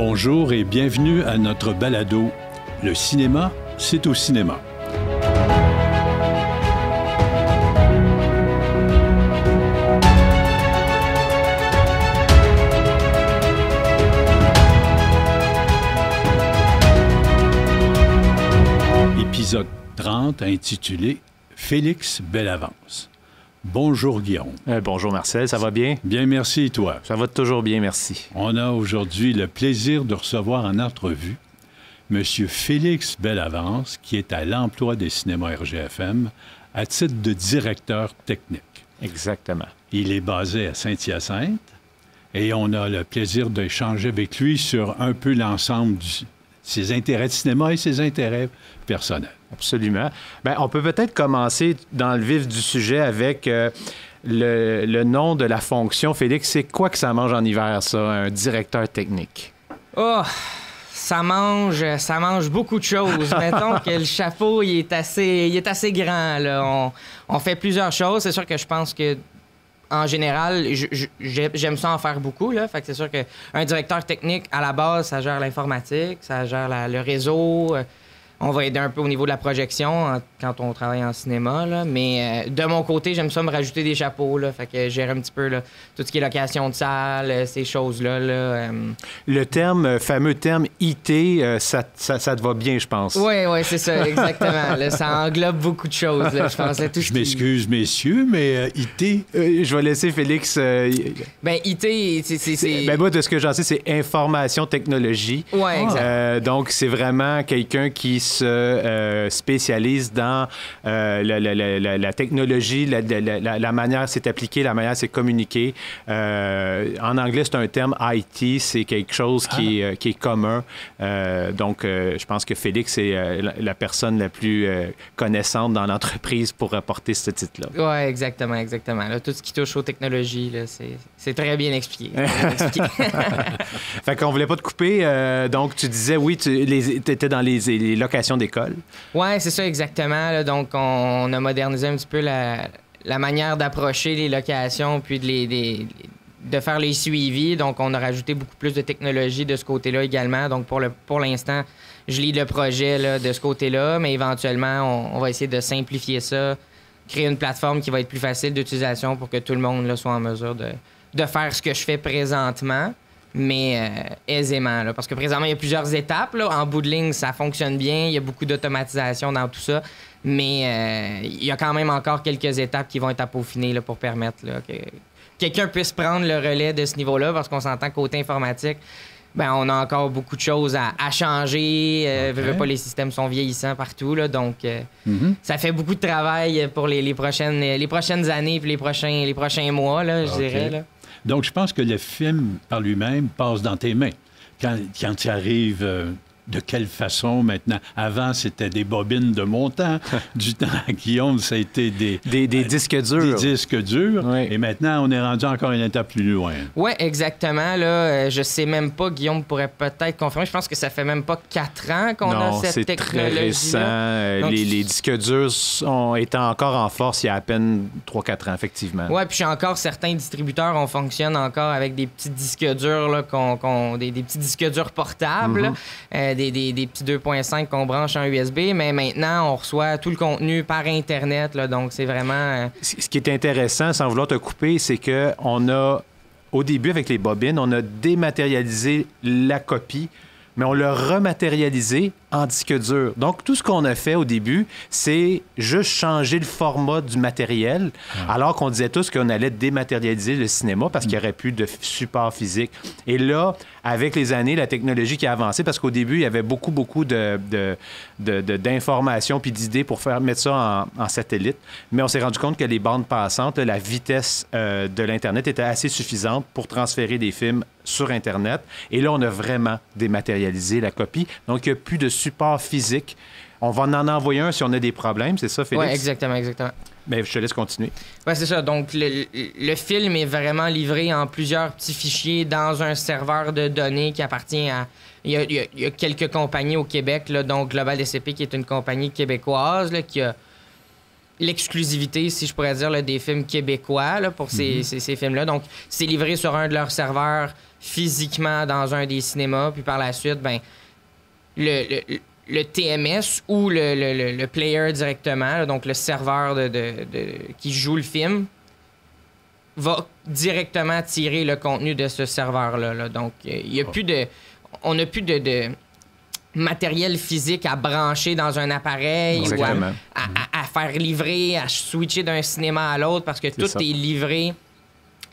Bonjour et bienvenue à notre balado « Le cinéma, c'est au cinéma ». Épisode 30 intitulé « Félix Bellavance ». Bonjour Guillaume. Bonjour Marcel, ça va bien? Bien, merci et toi? Ça va toujours bien, merci. On a aujourd'hui le plaisir de recevoir en entrevue M. Félix Bellavance, qui est à l'emploi des cinémas RGFM à titre de directeur technique. Exactement. Il est basé à Saint-Hyacinthe et on a le plaisir d'échanger avec lui sur un peu l'ensemble de ses intérêts de cinéma et ses intérêts personnels. Absolument. Bien, on peut peut-être commencer dans le vif du sujet avec le nom de la fonction. Félix, c'est quoi que ça mange en hiver, ça, un directeur technique? Oh, ça mange beaucoup de choses. Mettons que le chapeau, il est assez grand, là. On fait plusieurs choses. C'est sûr que je pense que en général, j'aime ça en faire beaucoup, là. Fait que c'est sûr qu'un directeur technique, à la base, ça gère l'informatique, ça gère le réseau. On va aider un peu au niveau de la projection quand on travaille en cinéma, là. Mais de mon côté, j'aime ça me rajouter des chapeaux, là. Fait que je gère un petit peu là, tout ce qui est location de salle, ces choses-là. Là, Le fameux terme IT, ça te va bien, je pense. Oui, c'est ça, exactement. Là, ça englobe beaucoup de choses, là, je pense. Je m'excuse, messieurs, mais IT... je vais laisser Félix... Ben, IT, c'est... Ben, moi, de ce que j'en sais, c'est information technologie. Oui, exact. Donc, c'est vraiment quelqu'un qui se spécialise dans la technologie, la manière c'est appliqué, la manière c'est communiqué. En anglais, c'est un terme IT, c'est quelque chose qui est commun. Donc, je pense que Félix est la personne la plus connaissante dans l'entreprise pour apporter ce titre-là. Oui, exactement. Là, tout ce qui touche aux technologies, là, c'est très bien expliqué. Fait qu'on voulait pas te couper. Donc, tu disais, oui, tu étais dans les locations d'école. Oui, c'est ça, exactement. Là. Donc, on a modernisé un petit peu la manière d'approcher les locations puis de faire les suivis. Donc, on a rajouté beaucoup plus de technologie de ce côté-là également. Donc, pour l'instant, je lis le projet là, de ce côté-là, mais éventuellement, on va essayer de simplifier ça, créer une plateforme qui va être plus facile d'utilisation pour que tout le monde là, soit en mesure de faire ce que je fais présentement, mais aisément. Là, parce que présentement, il y a plusieurs étapes. Là. En bout de ligne, ça fonctionne bien. Il y a beaucoup d'automatisation dans tout ça. Mais il y a quand même encore quelques étapes qui vont être à peaufiner là, pour permettre là, que quelqu'un puisse prendre le relais de ce niveau-là. Parce qu'on s'entend côté informatique, ben, on a encore beaucoup de choses à changer. Pas, les systèmes sont vieillissants partout. Là, donc, ça fait beaucoup de travail pour les prochaines années et les prochains mois, là, je dirais. Là. Donc, je pense que le film, par lui-même, passe dans tes mains. Quand tu arrives, de quelle façon maintenant? Avant, c'était des bobines de mon temps. Du temps à Guillaume, ça a été des disques durs. Des disques durs. Oui. Et maintenant, on est rendu encore une étape plus loin. Oui, exactement. Là, je sais même pas, Guillaume pourrait peut-être confirmer. Je pense que ça fait même pas 4 ans qu'on a cette technologie. Très récent. Donc, les disques durs étant encore en force il y a à peine 3-4 ans, effectivement. Oui, puis encore certains distributeurs, on fonctionne encore avec des petits disques durs, là, des petits disques durs portables. Des petits 2.5 qu'on branche en USB, mais maintenant, on reçoit tout le contenu par Internet, là, donc c'est vraiment... Ce qui est intéressant, sans vouloir te couper, c'est qu'on a, au début, avec les bobines, on a dématérialisé la copie, mais on l'a rematérialisé en disque dur. Donc, tout ce qu'on a fait au début, c'est juste changer le format du matériel, alors qu'on disait tous qu'on allait dématérialiser le cinéma parce qu'il n'y aurait plus de support physique. Et là, avec les années, la technologie qui a avancé, parce qu'au début, il y avait beaucoup d'informations puis d'idées pour mettre ça en satellite, mais on s'est rendu compte que les bandes passantes, la vitesse de l'Internet était assez suffisante pour transférer des films sur Internet. Et là, on a vraiment dématérialisé la copie. Donc, il n'y a plus de support physique. On va en envoyer un si on a des problèmes, c'est ça, Félix? Oui, exactement. Mais je te laisse continuer. Oui, c'est ça. Donc, le film est vraiment livré en plusieurs petits fichiers dans un serveur de données qui appartient à... Il y a quelques compagnies au Québec, là, donc Global DCP, qui est une compagnie québécoise là, qui a l'exclusivité, si je pourrais dire, là, des films québécois là, pour ces films-là. Donc, c'est livré sur un de leurs serveurs physiquement dans un des cinémas. Puis par la suite, ben, le TMS ou le player directement, là, donc le serveur qui joue le film, va directement tirer le contenu de ce serveur-là. Là. Donc, on n'a plus de matériel physique à brancher dans un appareil ou à faire livrer, à switcher d'un cinéma à l'autre parce que tout est livré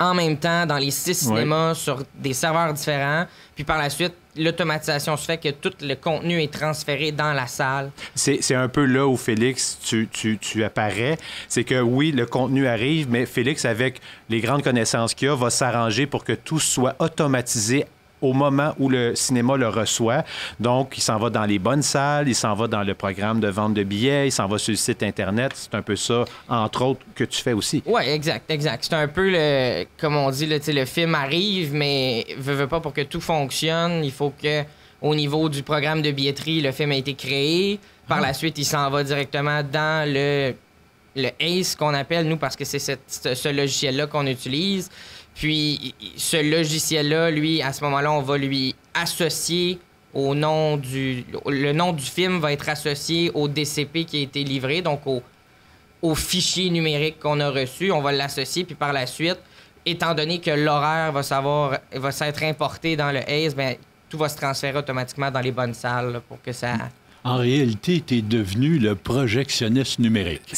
en même temps dans les 6 cinémas sur des serveurs différents. Puis par la suite, l'automatisation se fait que tout le contenu est transféré dans la salle. C'est un peu là où, Félix, tu apparais. C'est que oui, le contenu arrive, mais Félix, avec les grandes connaissances qu'il a, va s'arranger pour que tout soit automatisé au moment où le cinéma le reçoit. Donc, il s'en va dans les bonnes salles, il s'en va dans le programme de vente de billets, il s'en va sur le site Internet. C'est un peu ça, entre autres, que tu fais aussi. Oui, exact. C'est un peu, comme on dit, le film arrive, mais veut pas pour que tout fonctionne. Il faut que, au niveau du programme de billetterie, le film a été créé. Par la suite, il s'en va directement dans le ACE qu'on appelle, nous, parce que c'est ce logiciel-là qu'on utilise. Puis, ce logiciel-là, lui, à ce moment-là, on va lui associer le nom du film va être associé au DCP qui a été livré, donc au fichier numérique qu'on a reçu. On va l'associer, puis par la suite, étant donné que l'horaire va s'être importé dans le ACE, bien, tout va se transférer automatiquement dans les bonnes salles là, pour que ça... En réalité, tu es devenu le projectionniste numérique.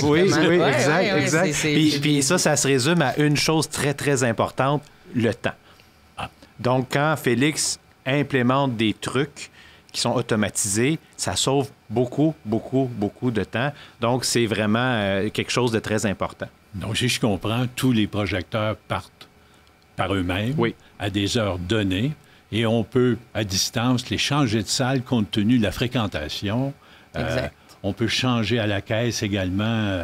Oui, exact. Puis ça se résume à une chose très, très importante, le temps. Donc, quand Félix implémente des trucs qui sont automatisés, ça sauve beaucoup, beaucoup, beaucoup de temps. Donc, c'est vraiment quelque chose de très important. Donc, si je comprends, tous les projecteurs partent par eux-mêmes à des heures données. Et on peut, à distance, les changer de salle compte tenu de la fréquentation. On peut changer à la caisse également.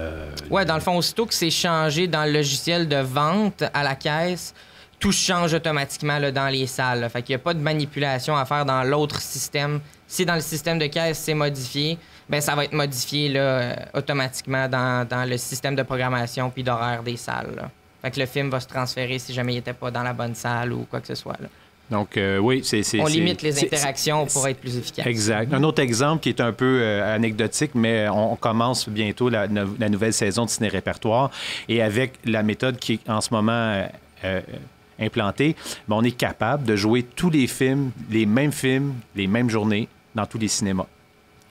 Oui, dans le fond, aussitôt que c'est changé dans le logiciel de vente à la caisse, tout change automatiquement là, dans les salles. Là. Fait qu'il n'y a pas de manipulation à faire dans l'autre système. Si dans le système de caisse, c'est modifié, bien, ça va être modifié là, automatiquement dans le système de programmation puis d'horaire des salles. Là. Fait que le film va se transférer si jamais il n'était pas dans la bonne salle ou quoi que ce soit. Là. Donc, oui, on limite les interactions pour être plus efficace. Exact. Un autre exemple qui est un peu anecdotique, mais on commence bientôt la nouvelle saison de Ciné-Répertoire. Et avec la méthode qui est en ce moment implantée, bien, on est capable de jouer tous les films, les mêmes journées dans tous les cinémas.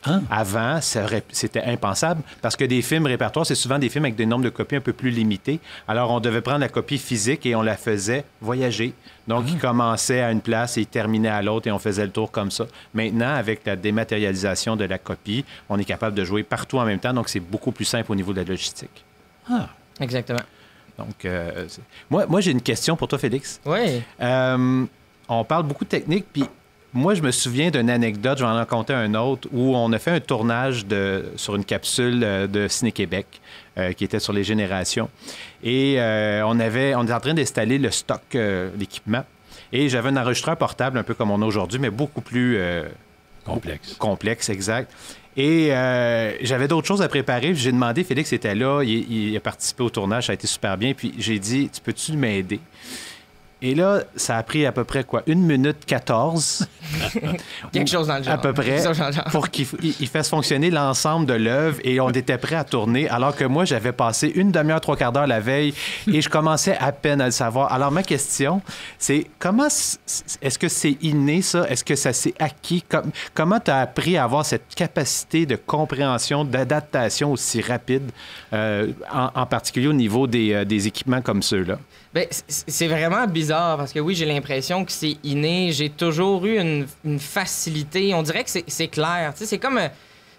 Hein? Avant, c'était impensable parce que des films répertoires, c'est souvent des films avec des nombres de copies un peu plus limités. Alors, on devait prendre la copie physique et on la faisait voyager. Donc, il commençait à une place et il terminait à l'autre et on faisait le tour comme ça. Maintenant, avec la dématérialisation de la copie, on est capable de jouer partout en même temps. Donc, c'est beaucoup plus simple au niveau de la logistique. Ah, exactement. Donc, moi, j'ai une question pour toi, Félix. Oui. On parle beaucoup de technique, puis moi, je me souviens d'une anecdote, je vais en raconter un autre, où on a fait un tournage sur une capsule de Ciné-Québec qui était sur les générations. Et on est en train d'installer le stock d'équipement. Et j'avais un enregistreur portable, un peu comme on a aujourd'hui, mais beaucoup plus... Complexe, exact. Et j'avais d'autres choses à préparer. J'ai demandé, Félix était là, il a participé au tournage, ça a été super bien. Puis j'ai dit, tu peux-tu m'aider? Et là, ça a pris à peu près, 1 minute 14. Quelque chose dans le genre. À peu près, pour qu'il fasse fonctionner l'ensemble de l'œuvre. Et on était prêt à tourner, alors que moi, j'avais passé une demi-heure, 3/4 d'heure la veille et je commençais à peine à le savoir. Alors, ma question, c'est est-ce que c'est inné, ça? Est-ce que ça s'est acquis? Comment tu as appris à avoir cette capacité de compréhension, d'adaptation aussi rapide, en particulier au niveau des équipements comme ceux-là? Bien, c'est vraiment bizarre parce que oui, j'ai l'impression que c'est inné. J'ai toujours eu une facilité. On dirait que c'est clair. Tu sais, c'est comme...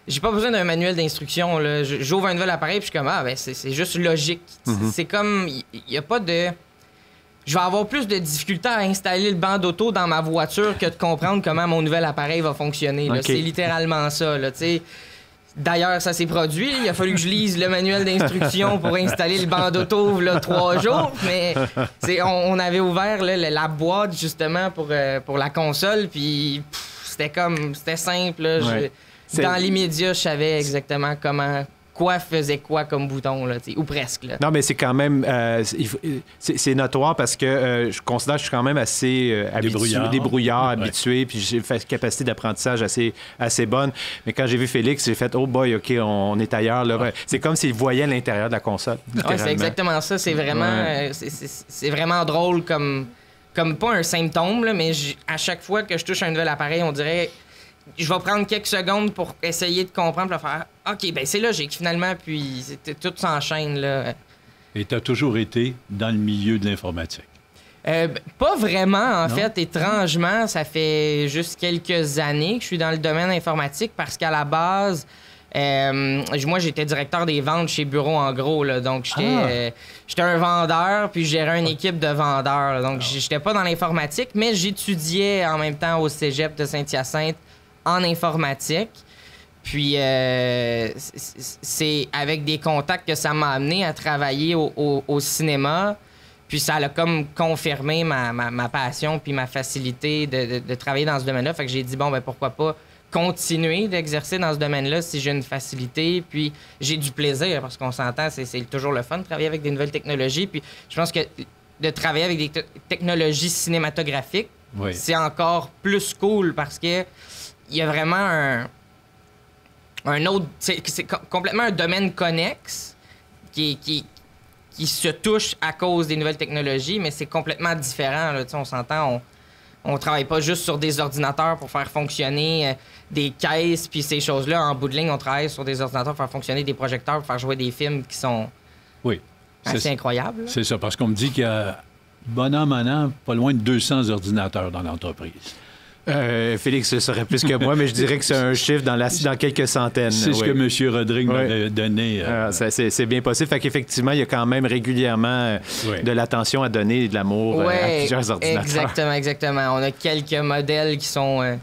j'ai pas besoin d'un manuel d'instruction. J'ouvre un nouvel appareil puis je suis comme, c'est juste logique. Mm-hmm. C'est comme... Il n'y a pas de... Je vais avoir plus de difficultés à installer le banc d'auto dans ma voiture que de comprendre comment mon nouvel appareil va fonctionner. Là. Okay. C'est littéralement ça. Là, tu sais. D'ailleurs, ça s'est produit. Il a fallu que je lise le manuel d'instruction pour installer le banc d'auto 3 jours. Mais on avait ouvert la boîte justement pour la console. Puis c'était simple. Là. Dans l'immédiat, je savais exactement comment quoi faisait quoi comme bouton, là, ou presque. Là. Non, mais c'est quand même... c'est notoire parce que je considère que je suis quand même assez débrouillard, habitué, puis j'ai fait une capacité d'apprentissage assez bonne. Mais quand j'ai vu Félix, j'ai fait « Oh boy, OK, on est ailleurs. » C'est comme s'il voyait l'intérieur de la console. Ouais, c'est exactement ça. C'est vraiment, c'est vraiment drôle comme pas un symptôme, là, mais à chaque fois que je touche un nouvel appareil, on dirait... Je vais prendre quelques secondes pour essayer de comprendre, pour faire « OK, ben c'est logique, finalement, puis tout s'enchaîne, là. » Et tu as toujours été dans le milieu de l'informatique? Pas vraiment, en fait. Étrangement, ça fait juste quelques années que je suis dans le domaine informatique parce qu'à la base, moi, j'étais directeur des ventes chez Bureau en gros. Là, donc, j'étais un vendeur, puis je gérais une équipe de vendeurs. Là, donc, j'étais pas dans l'informatique, mais j'étudiais en même temps au cégep de Saint-Hyacinthe en informatique. Puis, c'est avec des contacts que ça m'a amené à travailler au cinéma. Puis ça a comme confirmé ma passion puis ma facilité de travailler dans ce domaine-là. Fait que j'ai dit, bon, ben pourquoi pas continuer d'exercer dans ce domaine-là si j'ai une facilité. Puis j'ai du plaisir, parce qu'on s'entend, c'est toujours le fun de travailler avec des nouvelles technologies. Puis je pense que de travailler avec des technologies cinématographiques, c'est encore plus cool parce que il y a vraiment un autre... C'est complètement un domaine connexe qui se touche à cause des nouvelles technologies, mais c'est complètement différent. Là. On s'entend, on travaille pas juste sur des ordinateurs pour faire fonctionner des caisses puis ces choses-là. En bout de ligne, on travaille sur des ordinateurs pour faire fonctionner des projecteurs, pour faire jouer des films qui sont assez incroyables. C'est ça, parce qu'on me dit qu'il y a, bon an, mal an, pas loin de 200 ordinateurs dans l'entreprise. Félix le saurait plus que moi, mais je dirais que c'est un chiffre dans quelques centaines. C'est ce que M. Rodrigue m'avait donné. C'est bien possible. Fait qu'effectivement, il y a quand même régulièrement de l'attention à donner et de l'amour à plusieurs ordinateurs. Exactement. On a quelques modèles qui sont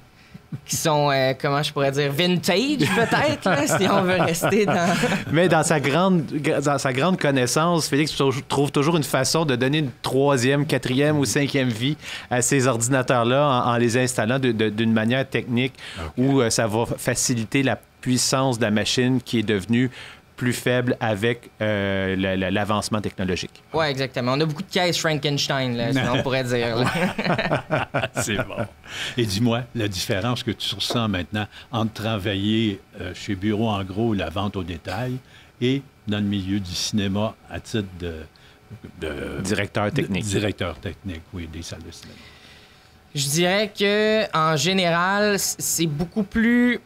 comment je pourrais dire, vintage peut-être, là, si on veut rester dans... Mais dans sa grande connaissance, Félix trouve toujours une façon de donner une 3e, 4e ou 5e vie à ces ordinateurs-là en les installant d'une manière technique où ça va faciliter la puissance de la machine qui est devenue plus faible avec l'avancement technologique. Oui, exactement. On a beaucoup de caisses Frankenstein, là, si on pourrait dire. C'est bon. Et dis-moi, la différence que tu ressens maintenant entre travailler chez Bureau en gros, la vente au détail, et dans le milieu du cinéma à titre de directeur technique. Directeur technique, oui, des salles de cinéma. Je dirais que en général, c'est beaucoup plus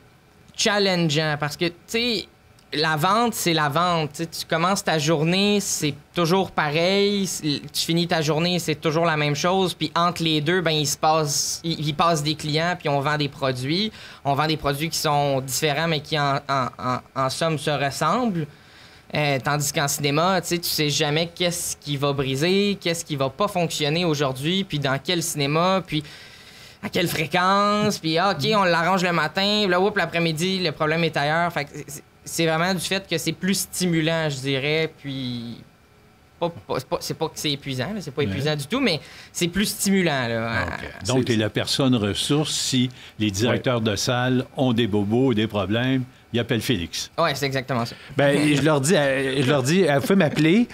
challengeant parce que, tu sais, la vente, c'est la vente. T'sais, tu commences ta journée, c'est toujours pareil. Tu finis ta journée, c'est toujours la même chose. Puis entre les deux, ben il passe des clients, puis on vend des produits. On vend des produits qui sont différents, mais qui en somme se ressemblent. Tandis qu'en cinéma, tu sais jamais qu'est-ce qui va briser, qu'est-ce qui va pas fonctionner aujourd'hui, puis dans quel cinéma, puis à quelle fréquence, puis OK, on l'arrange le matin, là, l'après-midi, le problème est ailleurs. Fait que c'est vraiment du fait que c'est plus stimulant, je dirais, puis c'est pas que c'est épuisant, là, c'est pas épuisant du tout, mais c'est plus stimulant. Là. Okay. Donc, tu es la personne ressource si les directeurs de salle ont des bobos ou des problèmes. Il appelle Félix. Oui, c'est exactement ça. Ben, je leur dis, vous pouvez m'appeler.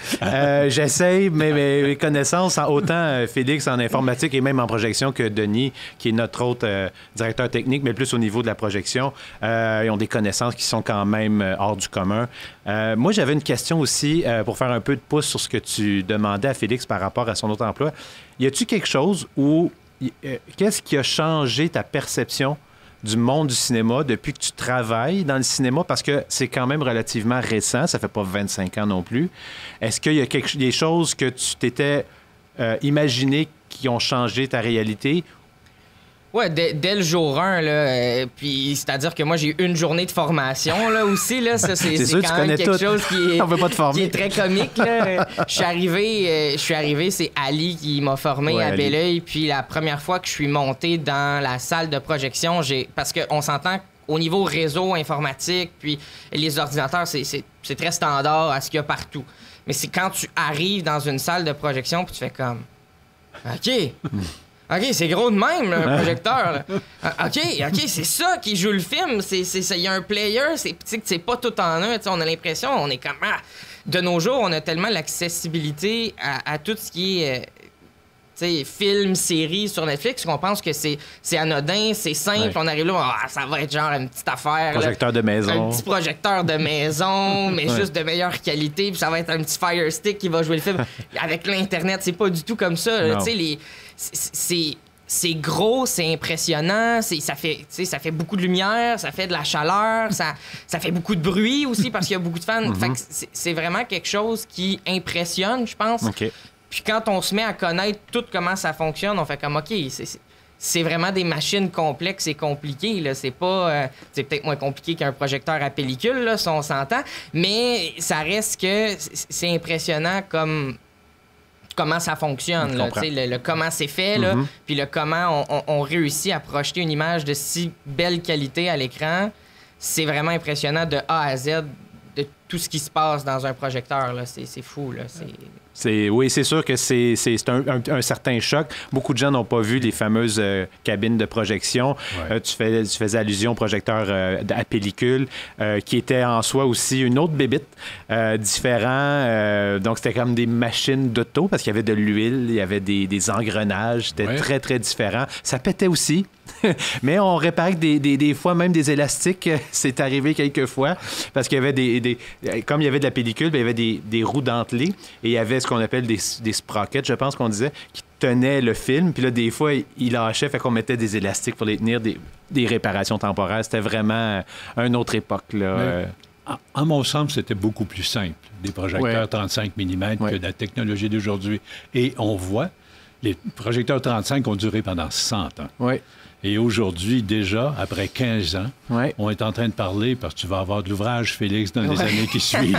J'essaye mes connaissances, autant Félix en informatique et même en projection que Denis, qui est notre autre directeur technique, mais plus au niveau de la projection. Ils ont des connaissances qui sont quand même hors du commun. Moi, j'avais une question aussi pour faire un peu de pouce sur ce que tu demandais à Félix par rapport à son autre emploi. Y a-tu quelque chose où... qu'est-ce qui a changé ta perception du monde du cinéma depuis que tu travailles dans le cinéma, parce que c'est quand même relativement récent, ça fait pas 25 ans non plus. Est-ce qu'il y a des choses que tu t'étais imaginé qui ont changé ta réalité? Ouais, dès le jour 1, là, puis c'est-à-dire que moi, j'ai eu une journée de formation, là, aussi, là, ça, c'est quand même quelque chose qui est très comique, là. Je suis arrivé, c'est Ali qui m'a formé à Belleuil, puis la première fois que je suis monté dans la salle de projection, parce qu'on s'entend au niveau réseau informatique, puis les ordinateurs, c'est très standard à ce qu'il y a partout. Mais c'est quand tu arrives dans une salle de projection, puis tu fais comme... OK... OK, c'est gros de même, là, un projecteur. Là. OK, c'est ça qui joue le film. Il y a un player, c'est pas tout en un. On a l'impression, on est comme... de nos jours, on a tellement l'accessibilité à tout ce qui est... films, séries sur Netflix, qu'on pense que c'est anodin, c'est simple. On arrive là, ça va être genre une petite affaire. Projecteur de maison. Un petit projecteur de maison, mais juste de meilleure qualité. Puis ça va être un petit Fire Stick qui va jouer le film. Avec l'Internet, c'est pas du tout comme ça. C'est gros, c'est impressionnant, ça fait beaucoup de lumière, ça fait de la chaleur, ça fait beaucoup de bruit aussi parce qu'il y a beaucoup de fans. Fait que c'est vraiment quelque chose qui impressionne, je pense. OK. Puis quand on se met à connaître tout comment ça fonctionne, on fait comme, OK, c'est vraiment des machines complexes et compliquées. Là. C'est pas... c'est peut-être moins compliqué qu'un projecteur à pellicule, là, si on s'entend, mais ça reste que c'est impressionnant comment ça fonctionne, là, le comment c'est fait, là, puis le comment on réussit à projeter une image de si belle qualité à l'écran. C'est vraiment impressionnant de A à Z de tout ce qui se passe dans un projecteur. Là. C'est fou. Là. Oui, c'est sûr que c'est un certain choc. Beaucoup de gens n'ont pas vu les fameuses cabines de projection. Ouais. Tu faisais allusion au projecteur à pellicule, qui était en soi aussi une autre bébite, différent. Donc, c'était comme des machines d'auto parce qu'il y avait de l'huile, il y avait des engrenages. C'était très, très différent. Ça pétait aussi. Mais on réparait des fois même des élastiques. C'est arrivé quelques fois parce qu'il y avait comme il y avait de la pellicule, bien, il y avait des roues dentelées et il y avait ce qu'on appelle des sprockets, je pense qu'on disait, qui tenaient le film. Puis là, des fois, il lâchait, fait qu'on mettait des élastiques pour les tenir, des réparations temporaires. C'était vraiment une autre époque, là. À mon sens, c'était beaucoup plus simple, des projecteurs 35 mm que la technologie d'aujourd'hui. Et on voit, les projecteurs 35 ont duré pendant 100 ans. Oui. Et aujourd'hui, déjà, après 15 ans, on est en train de parler, parce que tu vas avoir de l'ouvrage, Félix, dans les années qui suivent,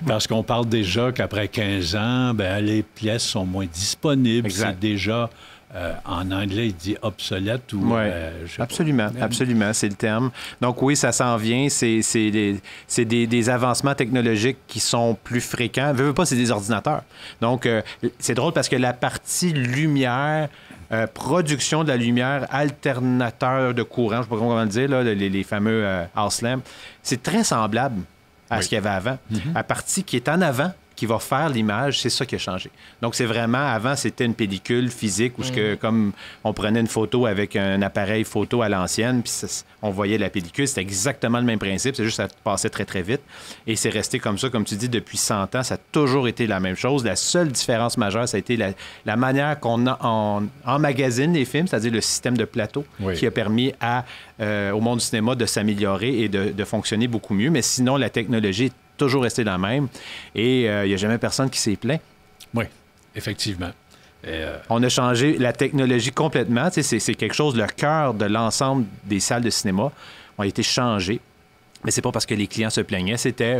parce qu'on parle déjà qu'après 15 ans, les pièces sont moins disponibles. Exact. C'est déjà, en anglais, il dit obsolète. Ou, absolument, absolument, c'est le terme. Donc oui, ça s'en vient. C'est des avancements technologiques qui sont plus fréquents. Veux pas, c'est des ordinateurs. Donc, c'est drôle parce que la partie lumière... production de la lumière, alternateur de courant, je ne sais pas comment le dire, là, les fameux house lamps, c'est très semblable à ce qu'il y avait avant. La partie qui est en avant, qui va faire l'image, c'est ça qui a changé. Donc, c'est vraiment, avant, c'était une pellicule physique où, comme on prenait une photo avec un appareil photo à l'ancienne, puis on voyait la pellicule, c'était exactement le même principe, c'est juste que ça passait très, très vite. Et c'est resté comme ça, comme tu dis, depuis 100 ans, ça a toujours été la même chose. La seule différence majeure, ça a été la manière qu'on emmagasine les films, c'est-à-dire le système de plateau, qui a permis au monde du cinéma de s'améliorer et de fonctionner beaucoup mieux. Mais sinon, la technologie est toujours resté la même. Et il n'y a jamais personne qui s'est plaint. Oui, effectivement. On a changé la technologie complètement. C'est quelque chose, le cœur de l'ensemble des salles de cinéma ont été changés. Mais c'est pas parce que les clients se plaignaient. C'était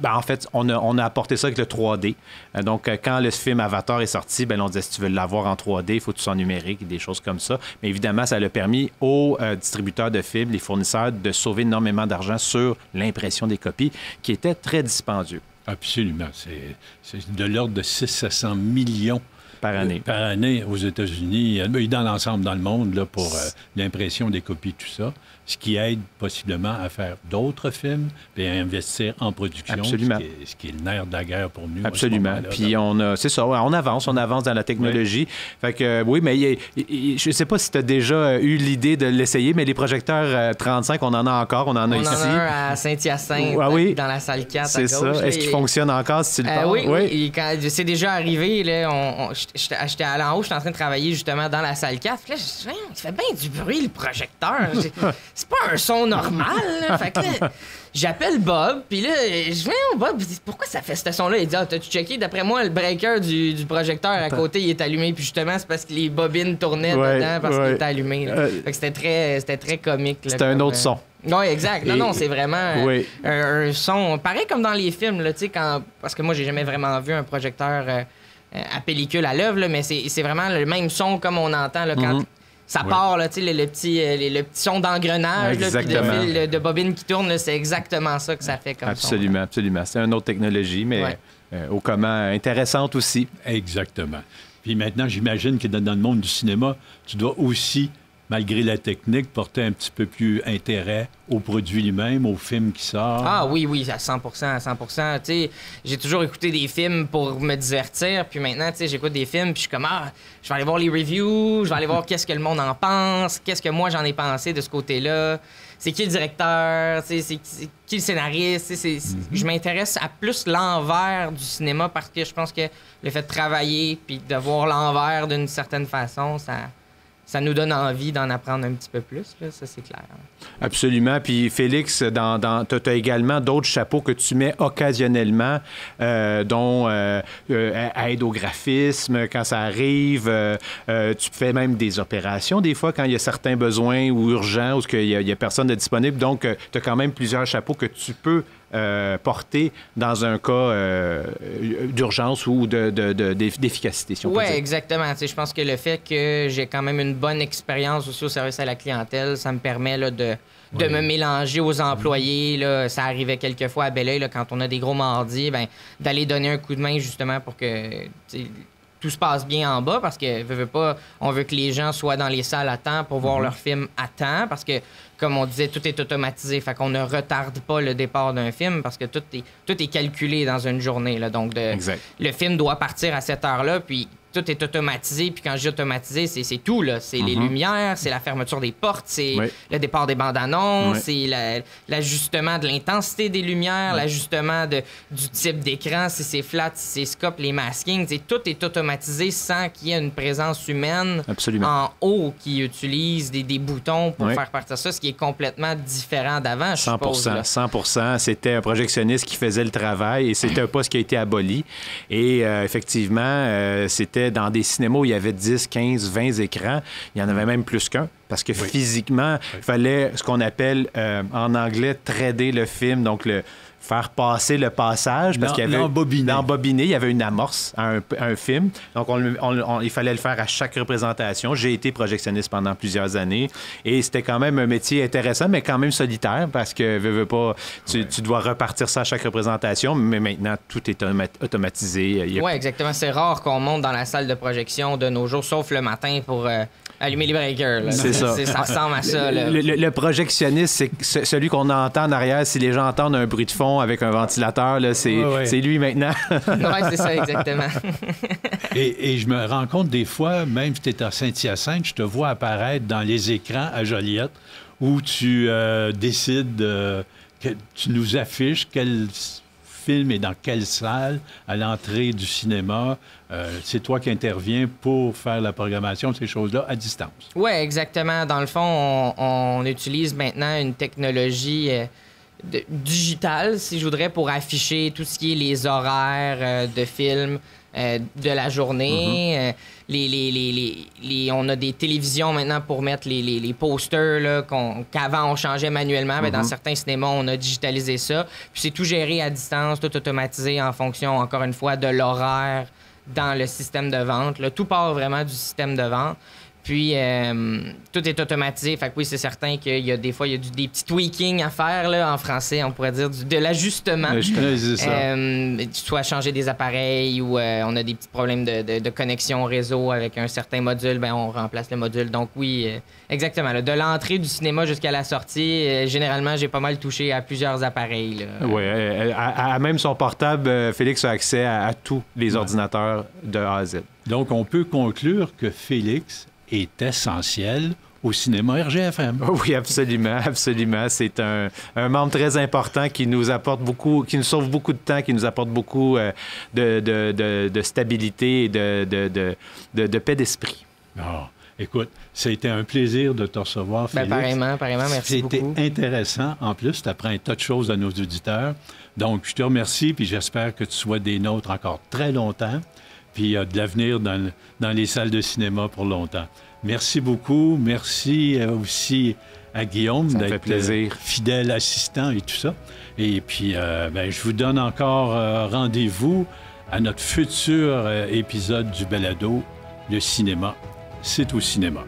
en fait, on a apporté ça avec le 3D. Donc, quand le film Avatar est sorti, on disait, si tu veux l'avoir en 3D, il faut que tu sois en numérique, des choses comme ça. Mais évidemment, ça a permis aux distributeurs de films, les fournisseurs, de sauver énormément d'argent sur l'impression des copies, qui était très dispendieux. Absolument. C'est de l'ordre de 600 millions par année. Par année aux États-Unis et dans l'ensemble dans le monde là, pour l'impression des copies, tout ça. Ce qui aide possiblement à faire d'autres films et à investir en production. Absolument. Ce qui est le nerf de la guerre pour nous. Absolument. Puis c'est ça, on avance dans la technologie. Fait que oui, mais je ne sais pas si tu as déjà eu l'idée de l'essayer, mais les projecteurs 35, on en a encore, on en a ici. On en a un à Saint-Hyacinthe, dans la salle 4 c'est à gauche. Ça. Est-ce qu'il fonctionne encore si tu le parles? Oui. Quand c'est déjà arrivé, j'étais allé en haut, j'étais en train de travailler justement dans la salle 4. Puis là, je me suis dit, il fait bien du bruit, le projecteur. C'est pas un son normal. Là. Fait que là, j'appelle Bob, puis là, je dis, Bob, pourquoi ça fait ce son-là? Il dit, t'as-tu checké? D'après moi, le breaker du projecteur à côté, il est allumé, puis justement, c'est parce que les bobines tournaient dedans parce qu'il était allumé. Fait que c'était très comique. C'était un autre son. Oui, exact. Non, c'est vraiment un son. Pareil comme dans les films, là, parce que moi, j'ai jamais vraiment vu un projecteur à pellicule à l'œuvre, mais c'est vraiment le même son comme on entend là, quand ça part, là, le petit son d'engrenage, puis de fil de bobine qui tourne, c'est exactement ça que ça fait comme absolument, son. Absolument. C'est une autre technologie, mais au commun intéressante aussi. Exactement. Puis maintenant, j'imagine que dans le monde du cinéma, tu dois aussi, malgré la technique, porter un petit peu plus intérêt au produit lui-même, au film qui sort. Ah oui, à 100%, à 100%. Tu sais, j'ai toujours écouté des films pour me divertir, puis maintenant, tu sais, j'écoute des films, puis je suis comme, je vais aller voir les reviews, je vais aller voir qu'est-ce que le monde en pense, qu'est-ce que moi j'en ai pensé de ce côté-là, c'est qui le directeur, c'est qui le scénariste, je m'intéresse à plus l'envers du cinéma parce que je pense que le fait de travailler puis de voir l'envers d'une certaine façon, ça nous donne envie d'en apprendre un petit peu plus, là, ça c'est clair. Absolument. Puis Félix, tu as également d'autres chapeaux que tu mets occasionnellement, dont aide au graphisme quand ça arrive. Tu fais même des opérations des fois quand il y a certains besoins ou urgents ou qu'il y a personne de disponible. Donc, tu as quand même plusieurs chapeaux que tu peux porter dans un cas d'urgence ou d'efficacité, si on peut dire. Oui, exactement. Je pense que le fait que j'ai quand même une bonne expérience aussi au service à la clientèle, ça me permet là, de me mélanger aux employés. Là. Ça arrivait quelquefois à Belleuil, là, quand on a des gros mardis, d'aller donner un coup de main justement pour que tout se passe bien en bas parce que on veut que les gens soient dans les salles à temps pour voir leur film à temps parce que, comme on disait, tout est automatisé. Fait qu'on ne retarde pas le départ d'un film parce que tout est calculé dans une journée. Là. Donc, le film doit partir à cette heure-là, puis tout est automatisé. Puis quand je dis automatisé, c'est tout. Là. C'est les lumières, c'est la fermeture des portes, c'est le départ des bandes annonces, c'est l'ajustement de l'intensité des lumières, l'ajustement du type d'écran, si c'est flat, si c'est scope, les maskings. Tout est automatisé sans qu'il y ait une présence humaine en haut qui utilise des boutons pour faire partir ça, ce qui est complètement différent d'avant, je suppose. 100%. C'était un projectionniste qui faisait le travail et c'était un poste qui a été aboli. Et effectivement, c'était dans des cinémas où il y avait 10, 15, 20 écrans. Il y en avait même plus qu'un. Parce que physiquement, il fallait ce qu'on appelle en anglais trader le film. Donc, faire passer le passage parce qu'il y avait l'embobiner, il y avait une amorce à un film. Donc, il fallait le faire à chaque représentation. J'ai été projectionniste pendant plusieurs années et c'était quand même un métier intéressant, mais quand même solitaire parce que, veux pas, tu dois repartir ça à chaque représentation, mais maintenant, tout est automatisé. Oui, exactement. C'est rare qu'on monte dans la salle de projection de nos jours, sauf le matin pour allumer les breakers. Là. C'est ça. Ça ressemble à ça. Là. Le projectionniste, c'est celui qu'on entend en arrière. Si les gens entendent un bruit de fond avec un ventilateur, là, c'est lui maintenant. Oui, c'est ça, exactement. et je me rends compte des fois, même si tu es à Saint-Hyacinthe, je te vois apparaître dans les écrans à Joliette où tu décides, que tu nous affiches quel film est dans quelle salle à l'entrée du cinéma. C'est toi qui interviens pour faire la programmation de ces choses-là à distance. Oui, exactement. Dans le fond, on utilise maintenant une technologie digitale, si je voudrais, pour afficher tout ce qui est les horaires de films de la journée. On a des télévisions maintenant pour mettre les posters là, qu'avant on changeait manuellement. Mais dans certains cinémas, on a digitalisé ça. Puis c'est tout géré à distance, tout automatisé en fonction, encore une fois, de l'horaire dans le système de vente. Là, tout part vraiment du système de vente. Puis, tout est automatisé. Fait que oui, c'est certain qu'il y a des fois, il y a des petits tweakings à faire, là, en français, on pourrait dire de l'ajustement. Soit changer des appareils ou on a des petits problèmes de connexion au réseau avec un certain module, ben on remplace le module. Donc oui, exactement. Là, de l'entrée du cinéma jusqu'à la sortie, généralement, j'ai pas mal touché à plusieurs appareils. Oui, à même son portable, Félix a accès à tous les ordinateurs de A à Z. Donc, on peut conclure que Félix est essentiel au cinéma RGFM. Oui, absolument, absolument. C'est un membre très important qui nous apporte beaucoup, qui nous sauve beaucoup de temps, qui nous apporte beaucoup de stabilité et de paix d'esprit. Oh, écoute, ça a été un plaisir de te recevoir, Félix. Pareillement, merci beaucoup. C'était intéressant. En plus, tu apprends un tas de choses à nos auditeurs. Donc, je te remercie, puis j'espère que tu sois des nôtres encore très longtemps. Puis de l'avenir dans les salles de cinéma pour longtemps. Merci beaucoup. Merci aussi à Guillaume d'être fidèle assistant et tout ça. Et puis, je vous donne encore rendez-vous à notre futur épisode du balado, Le cinéma, c'est au cinéma.